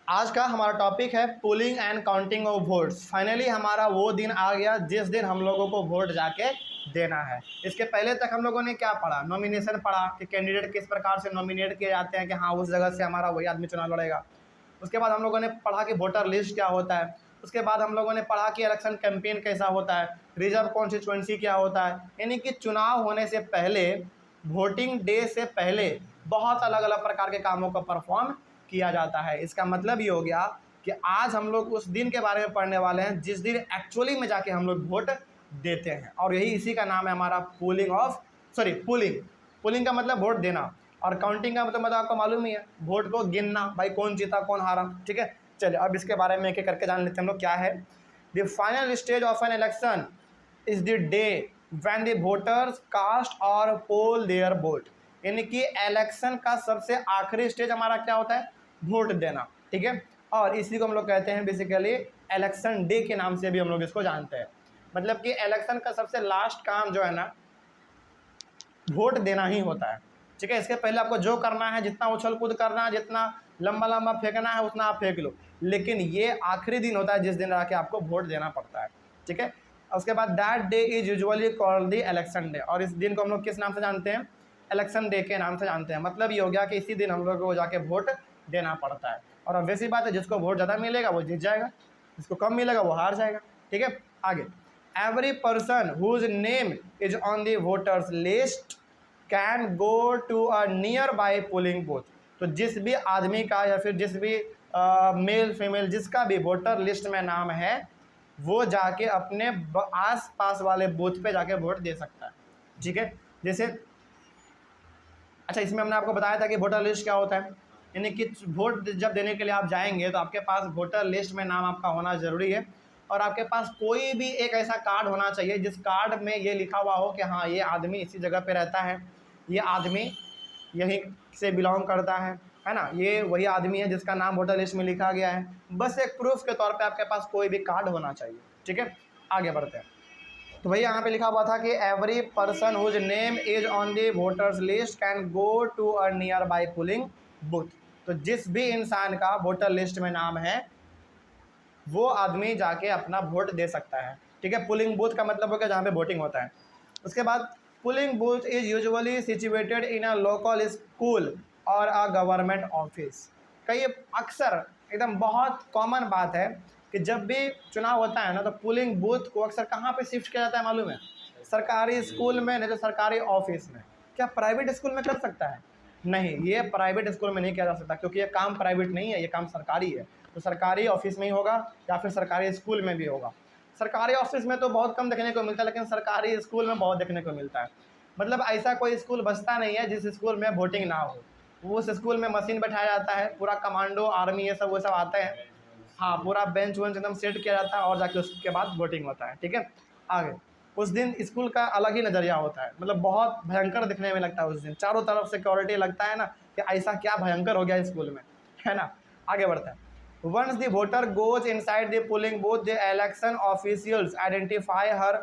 आज का हमारा टॉपिक है polling and counting of votes. Finally हमारा वो दिन आ गया जिस दिन हम लोगों को वोट जाके देना है। इसके पहले तक हम लोगों ने क्या पढ़ा, नॉमिनेशन पढ़ा कि कैंडिडेट किस प्रकार से नॉमिनेट किए जाते हैं कि हाँ उस जगह से हमारा वही आदमी चुनाव लड़ेगा। उसके बाद हम लोगों ने पढ़ा कि वोटर लिस्ट क्या होता है। उसके बाद हम लोगों ने पढ़ा कि इलेक्शन कैंपेन कैसा होता है, रिजर्व कॉन्स्टिट्यूएंसी क्या होता है। यानी कि चुनाव होने से पहले, वोटिंग डे से पहले बहुत अलग अलग प्रकार के कामों को परफॉर्म किया जाता है। इसका मतलब ये हो गया कि आज हम लोग उस दिन के बारे में पढ़ने वाले हैं जिस दिन एक्चुअली में जाके हम लोग वोट देते हैं, और यही इसी का नाम है हमारा पुलिंग। पुलिंग का मतलब वोट देना, और काउंटिंग का मतलब आपको मालूम ही है, वोट को गिनना, भाई कौन जीता कौन हारा। ठीक है, चलिए अब इसके बारे में एक एक करके जान लेते हैं हम लोग क्या है। The final stage of an election is the day when the voters cast और पोल देयर वोट। यानी कि इलेक्शन का सबसे आखिरी स्टेज हमारा क्या होता है, वोट देना। ठीक है, और इसी को हम लोग कहते हैं बेसिकली इलेक्शन डे के नाम से भी हम लोग इसको जानते हैं। मतलब कि इलेक्शन का सबसे लास्ट काम जो है ना, वोट देना ही होता है। ठीक है, इसके पहले आपको जो करना है, जितना उछल कूद करना है, जितना लंबा लंबा फेंकना है उतना आप फेंक लो, लेकिन ये आखिरी दिन होता है जिस दिन आके आपको वोट देना पड़ता है। ठीक है, उसके बाद that day is usually called the election day, और इस दिन को हम लोग किस नाम से जानते हैं, इलेक्शन डे के नाम से जानते हैं। मतलब ये हो गया कि इसी दिन हम लोग को जाके वोट देना पड़ता है। और अब वैसी बात है, जिसको वोट ज़्यादा मिलेगा वो जीत जाएगा, जिसको कम मिलेगा वो हार जाएगा। ठीक है, आगे, every person whose name is on the voters list can go to a nearby polling booth. तो जिस भी आदमी का या फिर जिस भी मेल फीमेल जिसका भी वोटर लिस्ट में नाम है, वो जाके अपने आस पास वाले बूथ पे जाके वोट दे सकता है। ठीक है, जैसे अच्छा, इसमें हमने आपको बताया था कि वोटर लिस्ट क्या होता है। यानी कि वोट जब देने के लिए आप जाएंगे तो आपके पास वोटर लिस्ट में नाम आपका होना ज़रूरी है, और आपके पास कोई भी एक ऐसा कार्ड होना चाहिए जिस कार्ड में ये लिखा हुआ हो कि हाँ ये आदमी इसी जगह पे रहता है, ये आदमी यहीं से बिलोंग करता है ना, ये वही आदमी है जिसका नाम वोटर लिस्ट में लिखा गया है। बस एक प्रूफ के तौर पे आपके पास कोई भी कार्ड होना चाहिए। ठीक है, आगे बढ़ते हैं। तो भैया यहाँ पे लिखा हुआ था कि every person whose name is on the voters list can go to a nearby polling booth. तो जिस भी इंसान का वोटर लिस्ट में नाम है वो आदमी जाके अपना वोट दे सकता है। ठीक है, पोलिंग बूथ का मतलब हो गया जहाँ पे वोटिंग होता है। उसके बाद polling booth is usually situated in a local school और अ गवर्नमेंट ऑफिस। कई अक्सर एकदम बहुत कॉमन बात है कि जब भी चुनाव होता है ना, तो पोलिंग बूथ को अक्सर कहाँ पे शिफ्ट किया जाता है मालूम है, सरकारी स्कूल में, नहीं तो सरकारी ऑफिस में। क्या प्राइवेट स्कूल में कर सकता है? नहीं, ये प्राइवेट स्कूल में नहीं किया जा सकता, क्योंकि ये काम प्राइवेट नहीं है, ये काम सरकारी है। तो सरकारी ऑफिस में ही होगा या फिर सरकारी स्कूल में भी होगा। सरकारी ऑफिस में तो बहुत कम देखने को मिलता है, लेकिन सरकारी स्कूल में बहुत देखने को मिलता है। मतलब ऐसा कोई स्कूल बचता नहीं है जिस स्कूल में वोटिंग ना हो। उस स्कूल में मशीन बैठाया जाता है, पूरा कमांडो आर्मी ये सब वो सब आते हैं, हाँ पूरा बेंच वेंच एकदम सेट किया जाता है, और जाके उसके बाद वोटिंग होता है। ठीक है, आगे, उस दिन स्कूल का अलग ही नज़रिया होता है, मतलब बहुत भयंकर दिखने में लगता है। उस दिन चारों तरफ सिक्योरिटी, लगता है ना कि ऐसा क्या भयंकर हो गया स्कूल में, है ना। आगे बढ़ता है। Once the voter goes inside the polling booth the election officials identify her,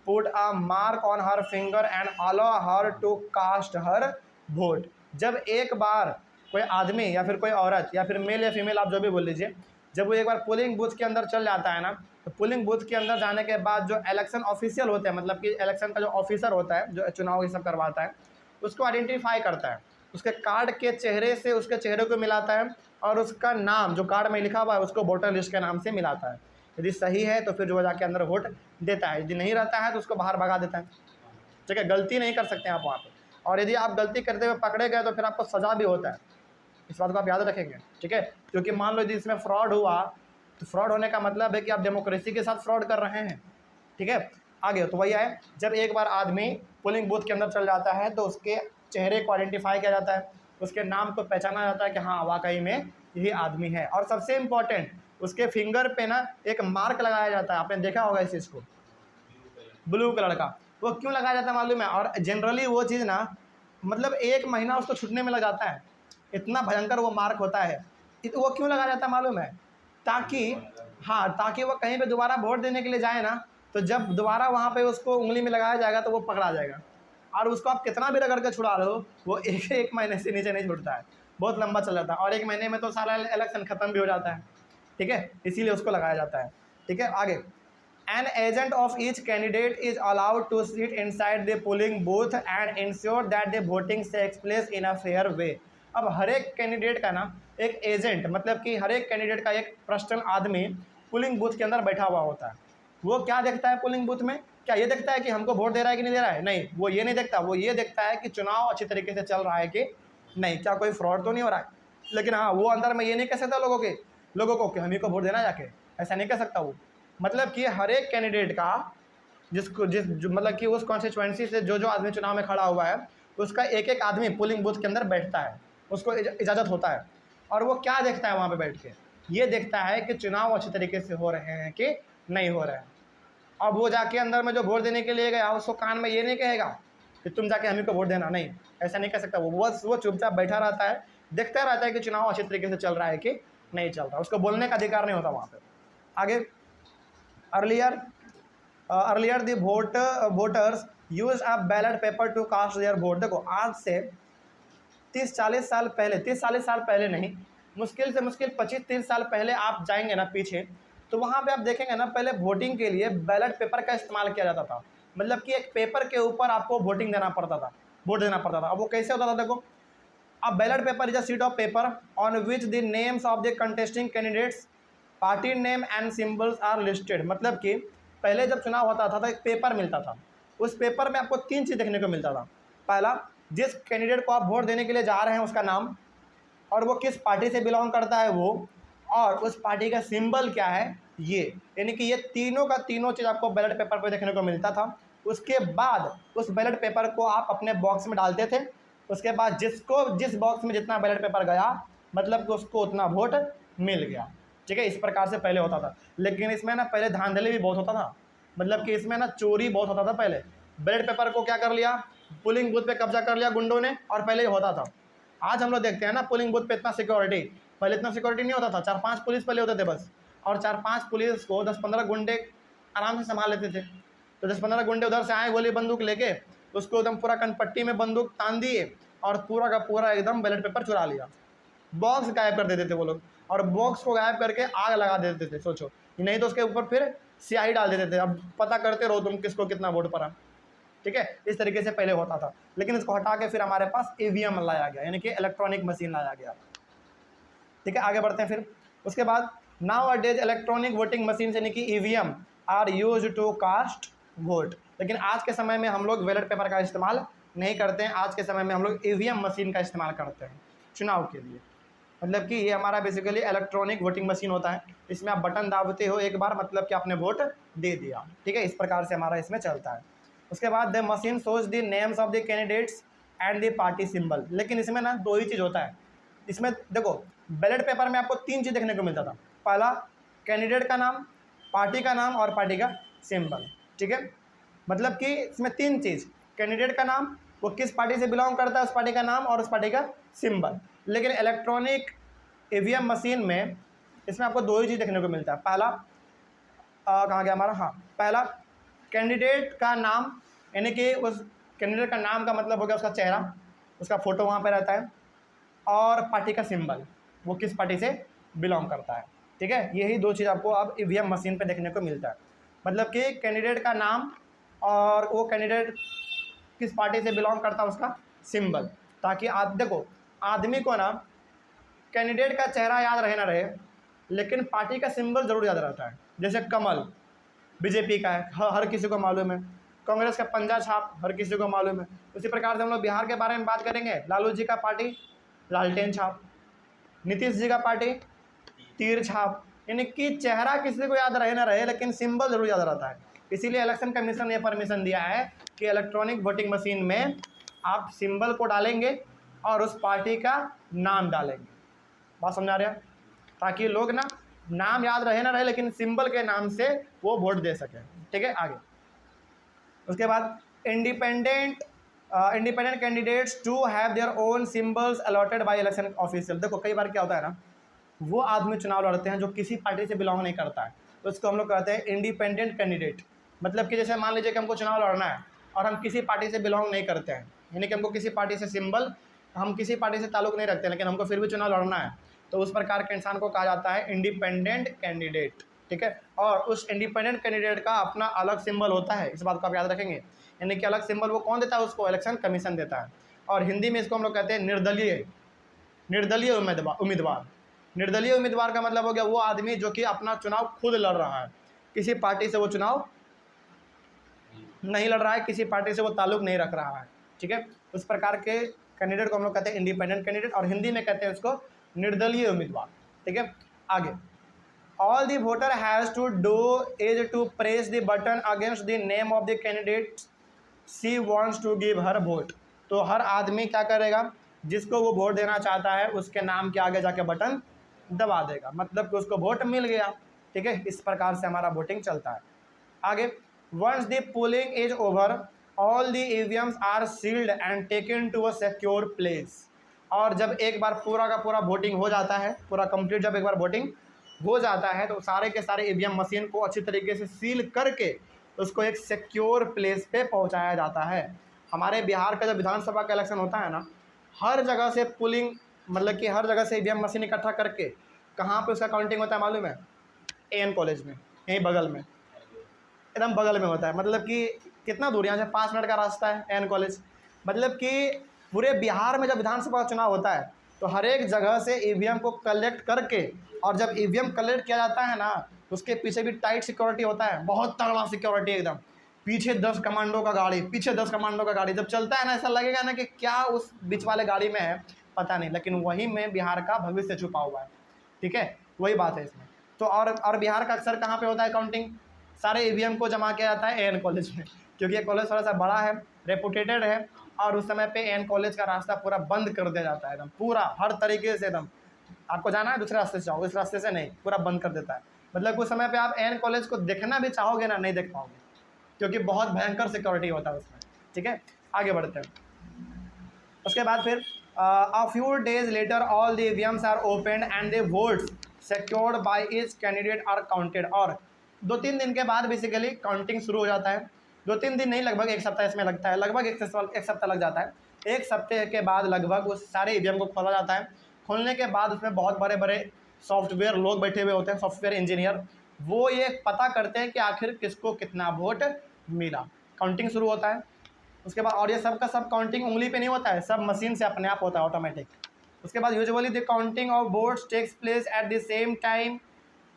put a mark on her finger and allow her to cast her vote. जब एक बार कोई आदमी या फिर कोई औरत या फिर मेल या फीमेल आप जो भी बोल लीजिए, जब वो एक बार पोलिंग बूथ के अंदर चल जाता है ना, तो पोलिंग बूथ के अंदर जाने के बाद जो इलेक्शन ऑफिशियल होते हैं, मतलब कि इलेक्शन का जो ऑफिसर होता है जो चुनाव ये सब करवाता है, उसको आइडेंटिफाई करता है, उसके कार्ड के चेहरे से उसके चेहरे को मिलाता है, और उसका नाम जो कार्ड में लिखा हुआ है उसको वोटर लिस्ट के नाम से मिलाता है। यदि सही है तो फिर जो जाके अंदर वोट देता है, यदि नहीं रहता है तो उसको बाहर भगा देता है। ठीक है, गलती नहीं कर सकते आप वहाँ पर, और यदि आप गलती करते हुए पकड़े गए तो फिर आपको सज़ा भी होता है। इस बात को आप याद रखेंगे। ठीक है, क्योंकि मान लो यदि इसमें फ्रॉड हुआ तो फ्रॉड होने का मतलब है कि आप डेमोक्रेसी के साथ फ्रॉड कर रहे हैं। ठीक है, आगे तो वही है, जब एक बार आदमी पोलिंग बूथ के अंदर चल जाता है तो उसके चेहरे को आइडेंटिफाई किया जाता है, उसके नाम को पहचाना जाता है कि हाँ वाकई में यही आदमी है। और सबसे इम्पोर्टेंट, उसके फिंगर पे ना एक मार्क लगाया जाता है, आपने देखा होगा इस चीज़ को, ब्लू कलर का। वो क्यों लगाया जाता है मालूम है? और जनरली वो चीज़ ना मतलब 1 महीना उसको छूटने में लग जाता है, इतना भयंकर वो मार्क होता है। वो क्यों लगाया जाता है मालूम है? ताकि, हाँ, ताकि वो कहीं पे दोबारा वोट देने के लिए जाए ना, तो जब दोबारा वहाँ पे उसको उंगली में लगाया जाएगा तो वो पकड़ा जाएगा, और उसको आप कितना भी रगड़ के छुड़ा लो वो एक 1 महीने से नीचे नहीं छूटता है। बहुत लंबा चल जाता है, और 1 महीने में तो सारा इलेक्शन खत्म भी हो जाता है, ठीक है, इसीलिए उसको लगाया जाता है, ठीक है। आगे, an agent of each candidate is allowed to sit inside the polling booth and ensure that the voting takes place in a fair way. अब हर एक कैंडिडेट का ना एक एजेंट, मतलब कि हर एक कैंडिडेट का एक पर्सनल आदमी पोलिंग बूथ के अंदर बैठा हुआ होता है। वो क्या देखता है पोलिंग बूथ में? क्या ये देखता है कि हमको वोट दे रहा है कि नहीं दे रहा है? नहीं, वो ये नहीं देखता। वो ये देखता है कि चुनाव अच्छी तरीके से चल रहा है कि नहीं, क्या कोई फ्रॉड तो नहीं हो रहा है। लेकिन हाँ, वो अंदर में ये नहीं कह सकता लोगों को कि हम ही को वोट देना जाके, ऐसा नहीं कह सकता वो। मतलब कि हर एक कैंडिडेट का मतलब कि उस कॉन्स्टिट्यूएंसी से जो आदमी चुनाव में खड़ा हुआ है, उसका एक एक आदमी पोलिंग बूथ के अंदर बैठता है, उसको इजाज़त होता है। और वो क्या देखता है वहाँ पे बैठ के? ये देखता है कि चुनाव अच्छे तरीके से हो रहे हैं कि नहीं हो रहे हैं। अब वो जाके अंदर में जो वोट देने के लिए गया, उसको कान में ये नहीं कहेगा कि तुम जाके हम ही को वोट देना, नहीं, ऐसा नहीं कह सकता। वो चुपचाप बैठा रहता है, देखता रहता है कि चुनाव अच्छे तरीके से चल रहा है कि नहीं चल रहा। उसको बोलने का अधिकार नहीं होता वहाँ पे। आगे, earlier the voters use a ballot paper to cast their vote. देखो, आज से 30-40 साल पहले, 30-40 साल पहले नहीं, मुश्किल से मुश्किल 25-30 साल पहले आप जाएंगे ना पीछे, तो वहाँ पे आप देखेंगे ना, पहले वोटिंग के लिए बैलेट पेपर का इस्तेमाल किया जाता था। मतलब कि एक पेपर के ऊपर आपको वोटिंग देना पड़ता था, वोट देना पड़ता था। अब वो कैसे होता था? देखो, अब ballot paper is a sheet of paper on which the names of the contesting candidates, party name and symbols are listed. मतलब कि पहले जब चुनाव होता था तो एक पेपर मिलता था, उस पेपर में आपको 3 चीज़ देखने को मिलता था। पहला, जिस कैंडिडेट को आप वोट देने के लिए जा रहे हैं उसका नाम, और वो किस पार्टी से बिलोंग करता है वो, और उस पार्टी का सिंबल क्या है, ये, यानी कि ये तीनों का तीनों चीज़ आपको बैलेट पेपर पर देखने को मिलता था। उसके बाद उस बैलेट पेपर को आप अपने बॉक्स में डालते थे। उसके बाद जिस बॉक्स में जितना बैलेट पेपर गया, मतलब कि उसको उतना वोट मिल गया, ठीक है। इस प्रकार से पहले होता था। लेकिन इसमें ना पहले धांधली भी बहुत होता था, मतलब कि इसमें ना चोरी बहुत होता था। पहले बैलेट पेपर को क्या कर लिया, पोलिंग बूथ पे कब्जा कर लिया गुंडों ने, और पहले ही होता था। आज हम लोग देखते हैं ना पोलिंग बूथ पे इतना सिक्योरिटी, पहले इतना सिक्योरिटी नहीं होता था। 4-5 पुलिस पहले होते थे बस, और 4-5 पुलिस को 10-15 गुंडे आराम से संभाल लेते थे। तो 10-15 गुंडे उधर से आए गोली बंदूक लेके, उसको एकदम पूरा कनपट्टी में बंदूक तान दिए, और पूरा का पूरा एकदम बैलेट पेपर चुरा लिया। बॉक्स गायब कर देते थे वो लोग, और बॉक्स को गायब करके आग लगा देते थे, सोचो। नहीं तो उसके ऊपर फिर स्याही डाल देते थे, अब पता करते रहो तुम किसको कितना वोट पड़ा, ठीक है। इस तरीके से पहले होता था। लेकिन इसको हटा के फिर हमारे पास ईवीएम लाया गया, यानी कि इलेक्ट्रॉनिक मशीन लाया गया, ठीक है। आगे बढ़ते हैं फिर। उसके बाद, nowadays electronic voting machine यानी कि EVM are use to cast vote. लेकिन आज के समय में हम लोग बैलेट पेपर का इस्तेमाल नहीं करते हैं। आज के समय में हम लोग ईवीएम मशीन का इस्तेमाल करते हैं चुनाव के लिए। मतलब कि ये हमारा बेसिकली इलेक्ट्रॉनिक वोटिंग मशीन होता है। इसमें आप बटन दाबते हो एक बार, मतलब कि आपने वोट दे दिया, ठीक है। इस प्रकार से हमारा इसमें चलता है। उसके बाद, the machine shows the names of the candidates and the party symbol. लेकिन इसमें ना 2 ही चीज़ होता है। इसमें देखो, बैलेट पेपर में आपको 3 चीज़ देखने को मिलता था। पहला, कैंडिडेट का नाम, पार्टी का नाम और पार्टी का सिंबल, ठीक है। मतलब कि इसमें 3 चीज़, कैंडिडेट का नाम, वो किस पार्टी से बिलोंग करता है उस पार्टी का नाम, और उस पार्टी का सिंबल। लेकिन इलेक्ट्रॉनिक ईवीएम मशीन में इसमें आपको 2 ही चीज़ देखने को मिलता है। पहला, कहाँ गया हमारा, हाँ, पहला कैंडिडेट का नाम, यानी कि उस कैंडिडेट का नाम का मतलब हो गया उसका चेहरा, उसका फ़ोटो वहाँ पे रहता है, और पार्टी का सिंबल, वो किस पार्टी से बिलोंग करता है, ठीक है। यही 2 चीज़ आपको अब ईवीएम मशीन पे देखने को मिलता है। मतलब कि कैंडिडेट का नाम और वो कैंडिडेट किस पार्टी से बिलोंग करता है उसका सिंबल, ताकि आप देखो, आदमी को ना कैंडिडेट का चेहरा याद रहे ना रहे, लेकिन पार्टी का सिंबल ज़रूर याद रहता है। जैसे कमल बीजेपी का है, हर किसी को मालूम है। कांग्रेस का पंजा छाप हर किसी को मालूम है। उसी प्रकार से हम लोग बिहार के बारे में बात करेंगे, लालू जी का पार्टी लालटेन छाप, नीतीश जी का पार्टी तीर छाप। यानी कि चेहरा किसी को याद रहे ना रहे, लेकिन सिंबल जरूर याद रहता है। इसीलिए इलेक्शन कमीशन ने परमिशन दिया है कि इलेक्ट्रॉनिक वोटिंग मशीन में आप सिंबल को डालेंगे और उस पार्टी का नाम डालेंगे। बात समझा रहे हैं? ताकि लोग ना नाम याद रहे ना रहे, लेकिन सिंबल के नाम से वो वोट दे सकें, ठीक है। आगे उसके बाद, independent candidates to have their own symbols allotted by election official. देखो, कई बार क्या होता है ना, वो आदमी चुनाव लड़ते हैं जो किसी पार्टी से बिलोंग नहीं करता है, तो इसको हम लोग कहते हैं इंडिपेंडेंट कैंडिडेट। मतलब कि जैसे मान लीजिए कि हमको चुनाव लड़ना है और हम किसी पार्टी से बिलोंग नहीं करते हैं, यानी कि हमको किसी पार्टी से सिंबल हम किसी पार्टी से ताल्लुक़ नहीं रखते लेकिन हमको फिर भी चुनाव लड़ना है, तो उस प्रकार के इंसान को कहा जाता है इंडिपेंडेंट कैंडिडेट, ठीक है। और उस इंडिपेंडेंट कैंडिडेट का अपना अलग सिंबल होता है, इस बात को आप याद रखेंगे। यानी कि अलग सिंबल वो कौन देता है, उसको इलेक्शन कमीशन देता है। और हिंदी में इसको हम लोग कहते हैं निर्दलीय उम्मीदवार। निर्दलीय उम्मीदवार का मतलब हो गया वो आदमी जो कि अपना चुनाव खुद लड़ रहा है, किसी पार्टी से वो चुनाव नहीं लड़ रहा है, किसी पार्टी से वो ताल्लुक़ नहीं रख रहा है, ठीक है। उस प्रकार के कैंडिडेट को हम लोग कहते हैं इंडिपेंडेंट कैंडिडेट, और हिंदी में कहते हैं उसको निर्दलीय उम्मीदवार, ठीक है। आगे, all the voter has to do is to press the button against the name of the candidate she wants to give her vote. तो हर आदमी क्या करेगा, जिसको वो वोट देना चाहता है उसके नाम के आगे जाके बटन दबा देगा, मतलब कि उसको वोट मिल गया, ठीक है। इस प्रकार से हमारा वोटिंग चलता है। आगे, once the polling is over all the EVMs are sealed and taken to a secure place. और जब एक बार पूरा का पूरा वोटिंग हो जाता है, पूरा कंप्लीट जब एक बार वोटिंग हो जाता है, तो सारे के सारे ईवीएम मशीन को अच्छी तरीके से सील करके उसको एक सिक्योर प्लेस पे पहुंचाया जाता है। हमारे बिहार का जब विधानसभा का इलेक्शन होता है ना, हर जगह से पुलिंग, मतलब कि हर जगह से ईवीएम मशीन इकट्ठा करके कहाँ पे उसका काउंटिंग होता है मालूम है? एएन कॉलेज में, यहीं बगल में, एकदम बगल में होता है। मतलब कि कितना दूर, यहाँ से 5 मिनट का रास्ता है एएन कॉलेज। मतलब कि पूरे बिहार में जब विधानसभा का चुनाव होता है तो हर एक जगह से ईवीएम को कलेक्ट करके, और जब ईवीएम कलेक्ट किया जाता है ना, उसके पीछे भी टाइट सिक्योरिटी होता है, बहुत तगड़ा सिक्योरिटी एकदम। पीछे 10 कमांडो का गाड़ी, पीछे 10 कमांडो का गाड़ी जब चलता है ना, ऐसा लगेगा ना कि क्या उस बीच वाले गाड़ी में है पता नहीं, लेकिन वहीं में बिहार का भविष्य छुपा हुआ है, ठीक है। वही बात है इसमें। तो और बिहार का अक्सर कहाँ पे होता है काउंटिंग, सारे ईवीएम को जमा किया जाता है एएन कॉलेज में, क्योंकि ये कॉलेज थोड़ा सा बड़ा है, रेपुटेटेड है, और उस समय पे एएन कॉलेज का रास्ता पूरा बंद कर दिया जाता है एकदम, पूरा हर तरीके से एकदम। आपको जाना है दूसरे रास्ते से जाओ, इस रास्ते से नहीं, पूरा बंद कर देता है। मतलब उस समय पे आप एएन कॉलेज को देखना भी चाहोगे ना, नहीं देख पाओगे, क्योंकि बहुत भयंकर सिक्योरिटी होता है उसमें, ठीक है। आगे बढ़ते हैं। उसके बाद फिर a few days later all the EVMs are open and the votes secured by each candidate are counted. और 2-3 दिन के बाद बेसिकली काउंटिंग शुरू हो जाता है। 2-3 दिन नहीं, लगभग 1 सप्ताह इसमें लगता है, लगभग 1 सप्ताह लग जाता है। 1 सप्ताह के बाद लगभग उस सारे ईवीएम को खोला जाता है। खोलने के बाद उसमें बहुत बड़े बड़े सॉफ्टवेयर लोग बैठे हुए होते हैं, सॉफ्टवेयर इंजीनियर, वो ये पता करते हैं कि आखिर किसको कितना वोट मिला। काउंटिंग शुरू होता है उसके बाद, और ये सब का सब काउंटिंग उंगली पे नहीं होता है, सब मशीन से अपने आप होता है, ऑटोमेटिक। उसके बाद usually the counting of votes takes place at the same time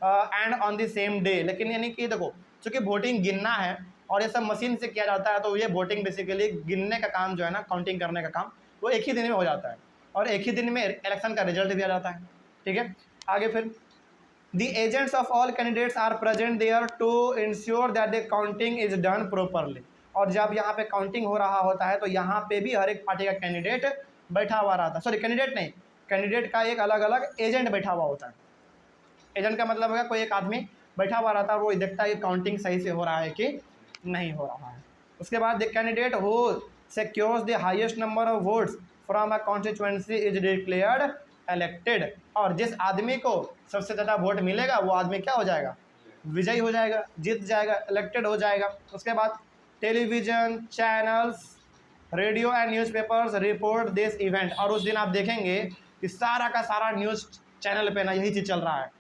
and on the same day. लेकिन यानी कि देखो, चूँकि वोटिंग गिनना है और ये सब मशीन से किया जाता है, तो ये वोटिंग बेसिकली गिनने का काम जो है ना, काउंटिंग करने का काम, वो एक ही दिन में हो जाता है, और एक ही दिन में इलेक्शन का रिजल्ट भी आ जाता है, ठीक है। आगे फिर The agents of all candidates are present there to ensure that the counting is done properly। और जब यहाँ पे काउंटिंग हो रहा होता है तो यहाँ पे भी हर एक पार्टी का कैंडिडेट बैठा हुआ रहता है, सॉरी कैंडिडेट नहीं, कैंडिडेट का एक अलग अलग एजेंट बैठा हुआ होता है। एजेंट का मतलब है कोई एक आदमी बैठा हुआ रहता है, वो देखता है कि काउंटिंग सही से हो रहा है कि नहीं हो रहा है। उसके बाद the candidate who secures the highest number of votes from a constituency is declared elected. और जिस आदमी को सबसे ज़्यादा वोट मिलेगा वो आदमी क्या हो जाएगा, विजयी हो जाएगा, जीत जाएगा, इलेक्टेड हो जाएगा। उसके बाद television channels, radio and newspapers report this event. और उस दिन आप देखेंगे कि सारा का सारा न्यूज़ चैनल पे ना यही चीज़ चल रहा है,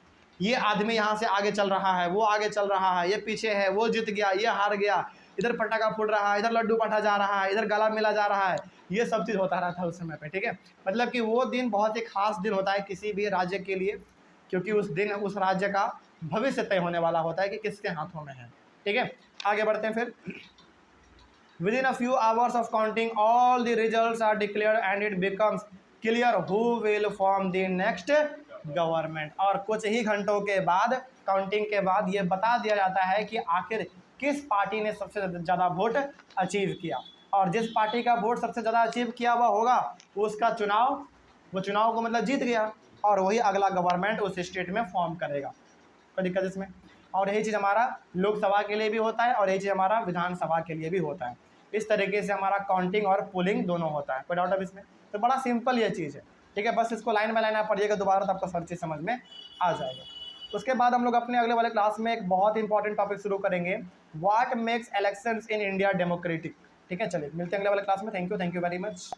ये आदमी यहाँ से आगे चल रहा है, वो आगे चल रहा है, ये पीछे है, वो जीत गया, ये हार गया, इधर पटाखा फूट रहा है, इधर लड्डू बांटा जा रहा है, इधर गला मिला जा रहा है, ये सब चीज़ होता रहता है उस समय पे, ठीक है। मतलब कि वो दिन बहुत ही खास दिन होता है किसी भी राज्य के लिए, क्योंकि उस दिन उस राज्य का भविष्य तय होने वाला होता है कि किसके हाथों में है, ठीक है। आगे बढ़ते हैं फिर। Within a few hours of counting all the results are declared and it becomes clear who will form the next government. और कुछ ही घंटों के बाद, काउंटिंग के बाद, ये बता दिया जाता है कि आखिर किस पार्टी ने सबसे ज़्यादा वोट अचीव किया, और जिस पार्टी का वोट सबसे ज़्यादा अचीव किया हुआ होगा उसका चुनाव, वो चुनाव को मतलब जीत गया, और वही अगला गवर्नमेंट उस स्टेट में फॉर्म करेगा। कोई दिक्कत इसमें? और यही चीज़ हमारा लोकसभा के लिए भी होता है और यही चीज़ हमारा विधानसभा के लिए भी होता है। इस तरीके से हमारा काउंटिंग और पोलिंग दोनों होता है। कोई डाउट है इसमें? तो बड़ा सिंपल ये चीज़ है, ठीक है। बस इसको लाइन बाय लाइन आप पढ़िएगा दोबारा तो आपको हर चीज़ समझ में आ जाएगा। उसके बाद हम लोग अपने अगले वाले क्लास में एक बहुत इंपॉर्टेंट टॉपिक शुरू करेंगे, what makes elections in India democratic, ठीक है। चलिए मिलते हैं अगले वाले क्लास में। Thank you very much.